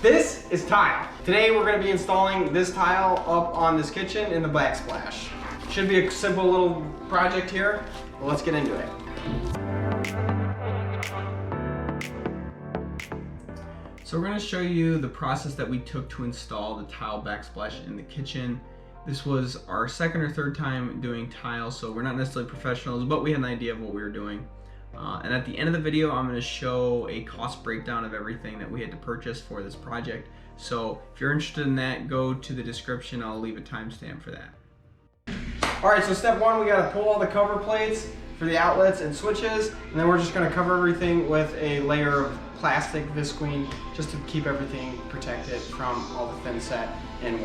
This is tile. Today we're going to be installing this tile up on this kitchen in the Backsplash. Should be a simple little project here. Well, let's get into it. So we're going to show you the process that we took to install the tile Backsplash in the kitchen. This was our second or third time doing tile, so we're not necessarily professionals, but we had an idea of what we were doing. And at the end of the video, I'm going to show a cost breakdown of everything that we had to purchase for this project. So if you're interested in that, go to the description. I'll leave a timestamp for that. All right, so step one, we got to pull all the cover plates for the outlets and switches, and then we're just going to cover everything with a layer of plastic visqueen just to keep everything protected from all the thin set and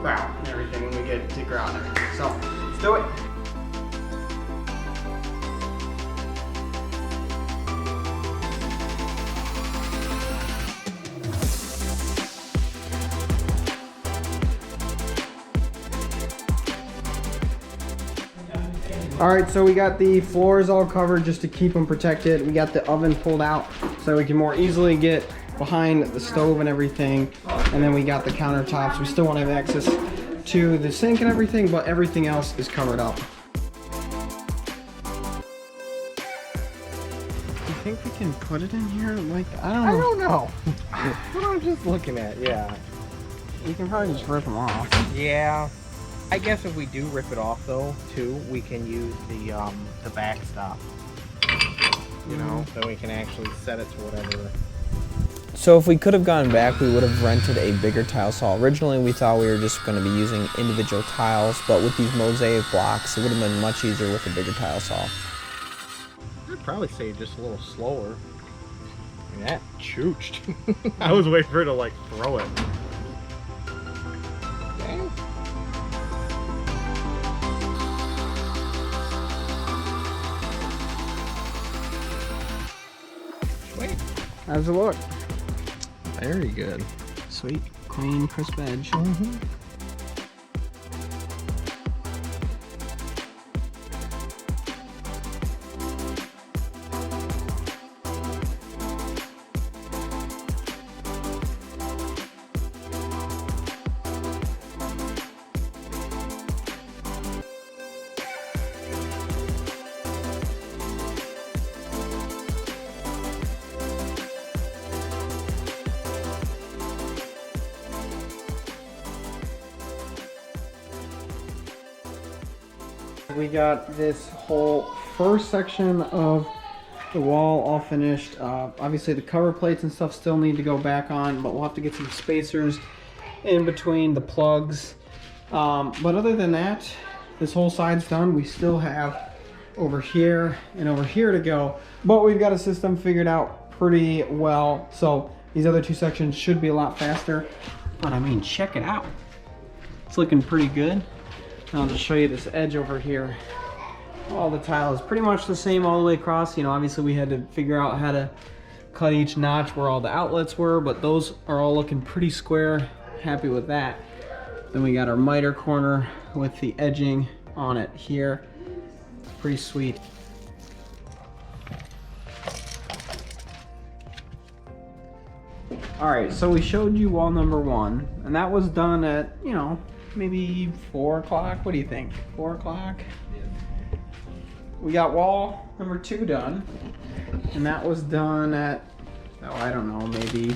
grout and everything when we get to grout and everything. So let's do it. All right, so we got the floors all covered just to keep them protected. We got the oven pulled out so we can more easily get behind the stove and everything. And then we got the countertops. We still want to have access to the sink and everything, but everything else is covered up. You think we can put it in here like that? I don't know. What I'm just looking at, yeah. You can probably just rip them off. Yeah. I guess if we do rip it off though, too, we can use the backstop. You know, so we can actually set it to whatever. So if we could have gone back, we would have rented a bigger tile saw. Originally, we thought we were just going to be using individual tiles, but with these mosaic blocks, it would have been much easier with a bigger tile saw. I'd probably say just a little slower. I mean, that chooched. I was waiting for her to like throw it. Dang. Sweet. How's it look? Very good. Sweet, clean, crisp edge. We got this whole first section of the wall all finished. Obviously the cover plates and stuff still need to go back on, but we'll have to get some spacers in between the plugs. But other than that, this whole side's done. We still have over here and over here to go, but we've got a system figured out pretty well. So these other two sections should be a lot faster. But I mean, check it out. It's looking pretty good. I'll just show you this edge over here. All the tile is pretty much the same all the way across. You know, obviously we had to figure out how to cut each notch where all the outlets were, but those are all looking pretty square. Happy with that. Then we got our miter corner with the edging on it here. Pretty sweet. All right, so we showed you wall number one, and that was done at, you know, maybe 4 o'clock. What do you think? 4 o'clock? Yeah. We got wall number 2 done, and that was done at, oh, I don't know, maybe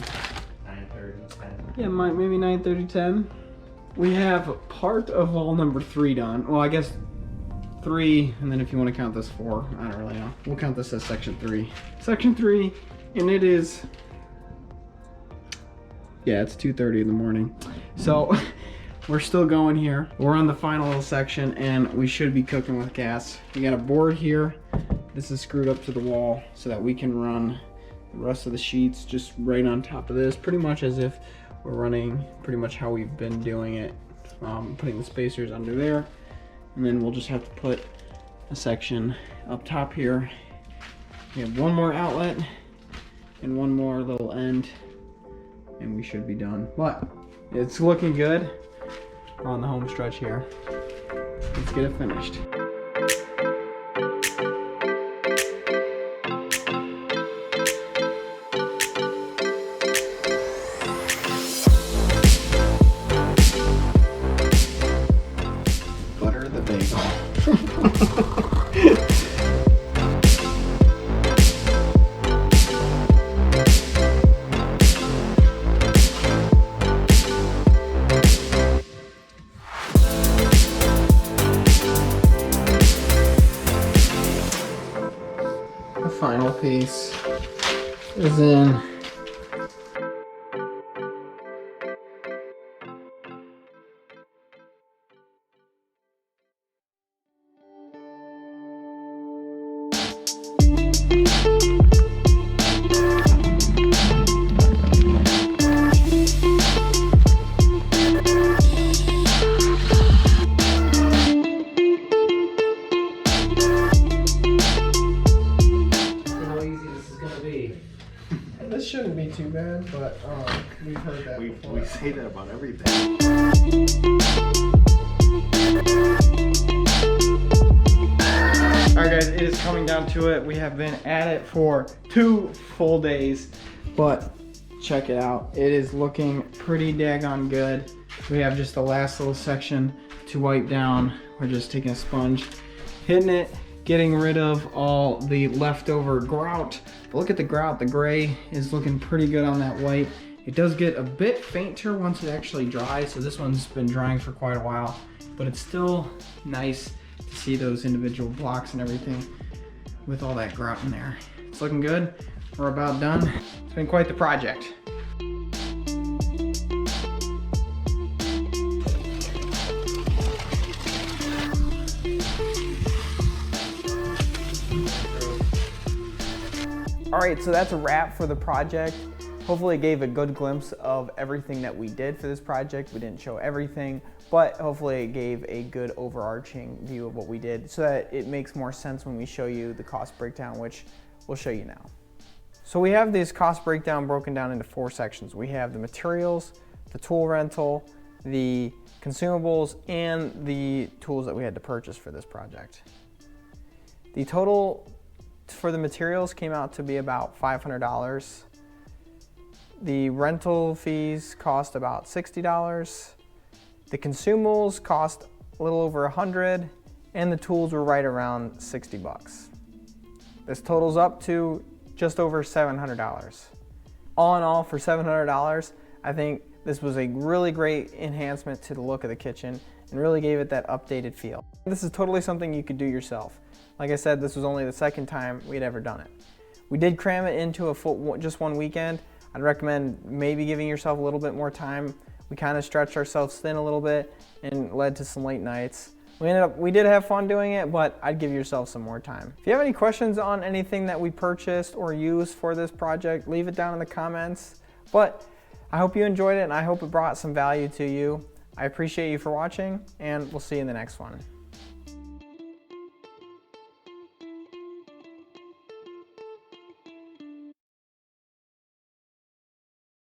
9:30, 10. Yeah, maybe 9:30, 10. We have part of wall number 3 done. Well, I guess 3, and then if you want to count this 4, I don't really know. We'll count this as section 3. Section 3, and it is, yeah, it's 2:30 in the morning. So we're still going here. We're on the final section and we should be cooking with gas. We got a board here. This is screwed up to the wall so that we can run the rest of the sheets just right on top of this, pretty much as if we're running pretty much how we've been doing it. Putting the spacers under there, and then we'll just have to put a section up top here. We have one more outlet and one more little end, and we should be done. But it's looking good. We're on the home stretch here. Let's get it finished. is in. This shouldn't be too bad, but we've heard that before. We say that about everything. Alright guys, it is coming down to it. We have been at it for 2 full days, but check it out. It is looking pretty daggone good. We have just the last little section to wipe down. We're just taking a sponge, hitting it, getting rid of all the leftover grout. But look at the grout, the gray is looking pretty good on that white. It does get a bit fainter once it actually dries, so this one's been drying for quite a while, but it's still nice to see those individual blocks and everything with all that grout in there. It's looking good. We're about done. It's been quite the project. All right, so that's a wrap for the project. Hopefully it gave a good glimpse of everything that we did for this project. We didn't show everything, but hopefully it gave a good overarching view of what we did so that it makes more sense when we show you the cost breakdown, which we'll show you now. So we have this cost breakdown broken down into 4 sections. We have the materials, the tool rental, the consumables, and the tools that we had to purchase for this project. The total for the materials came out to be about $500. The rental fees cost about $60. The consumables cost a little over $100, and the tools were right around 60 bucks. This totals up to just over $700. All in all, for $700, I think this was a really great enhancement to the look of the kitchen and really gave it that updated feel. This is totally something you could do yourself. Like I said, this was only the second time we'd ever done it. We did cram it into just one weekend. I'd recommend maybe giving yourself a little bit more time. We kind of stretched ourselves thin a little bit and led to some late nights. We did have fun doing it, but I'd give yourself some more time. If you have any questions on anything that we purchased or used for this project, leave it down in the comments. But I hope you enjoyed it and I hope it brought some value to you. I appreciate you for watching, and we'll see you in the next one.